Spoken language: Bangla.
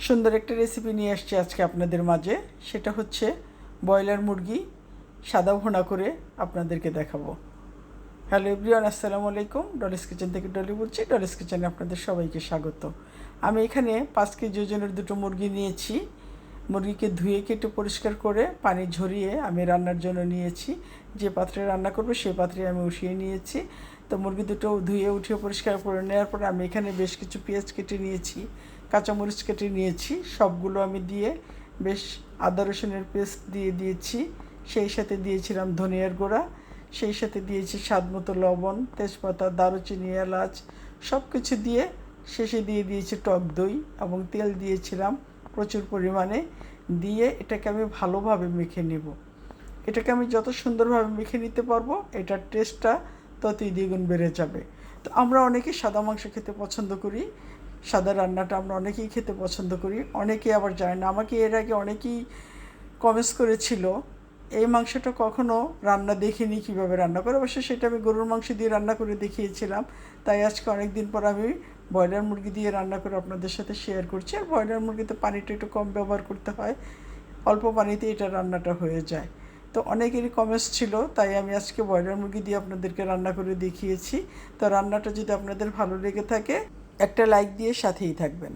সুন্দর একটা রেসিপি নিয়ে আসছি আজকে আপনাদের মাঝে। সেটা হচ্ছে ব্রয়লার মুরগি সাদা ভুনা করে আপনাদেরকে দেখাবো। হ্যালো এভরিওয়ান, আসসালামু আলাইকুম। ডলিস কিচেন থেকে ডলি বলছি। ডলিস কিচেনে আপনাদের সবাইকে স্বাগত। আমি এখানে 5 কেজি ওজনের দুটো মুরগি নিয়েছি। মুরগিকে ধুয়ে কেটে পরিষ্কার করে পানি ঝরিয়ে আমি রান্নার জন্য নিয়েছি। যে পাত্রে রান্না করব সেই পাত্রে আমি উঠিয়ে নিয়েছি। তো মুরগি দুটো ধুয়ে উঠিয়ে পরিষ্কার করে নেওয়ার পরে আমি এখানে বেশ কিছু পেঁয়াজ কেটে নিয়েছি, কাঁচামরিচ কেটে নিয়েছি। সবগুলো আমি দিয়ে বেশ আদা রসুনের পেস্ট দিয়ে দিয়েছি। সেই সাথে দিয়েছিলাম ধনিয়ার গুঁড়া, সেই সাথে দিয়েছি স্বাদ মতো লবণ, তেজপাতা, দারুচিনি, এলাচ সব কিছু দিয়ে শেষে দিয়ে দিয়েছি টক দই এবং তেল দিয়েছিলাম প্রচুর পরিমাণে। দিয়ে এটাকে আমি ভালোভাবে মেখে নেব। এটাকে আমি যত সুন্দরভাবে মেখে নিতে পারবো এটার টেস্টটা ততই দ্বিগুণ বেড়ে যাবে। তো আমরা অনেকেই সাদা মাংস খেতে পছন্দ করি, সাদা রান্নাটা আমরা অনেকেই খেতে পছন্দ করি, অনেকেই আবার জানে না। আমাকে এর আগে অনেকেই কমেন্টস করেছিল এই মাংসটা কখনো রান্না দেখিনি, কীভাবে রান্না করে। অবশ্য সেটা আমি গরুর মাংস দিয়ে রান্না করে দেখিয়েছিলাম। তাই আজকে অনেক দিন পর আমি ব্রয়লার মুরগি দিয়ে রান্না করে আপনাদের সাথে শেয়ার করছি। আর ব্রয়লার মুরগিতে পানিটা একটু কম ব্যবহার করতে হয়, অল্প পানিতে এটা রান্নাটা হয়ে যায়। তো অনেকেরই কমেন্টস ছিল, তাই আমি আজকে ব্রয়লার মুরগি দিয়ে আপনাদেরকে রান্না করে দেখিয়েছি। তো রান্নাটা যদি আপনাদের ভালো লেগে থাকে একটা লাইক দিয়ে সাথেই থাকবেন।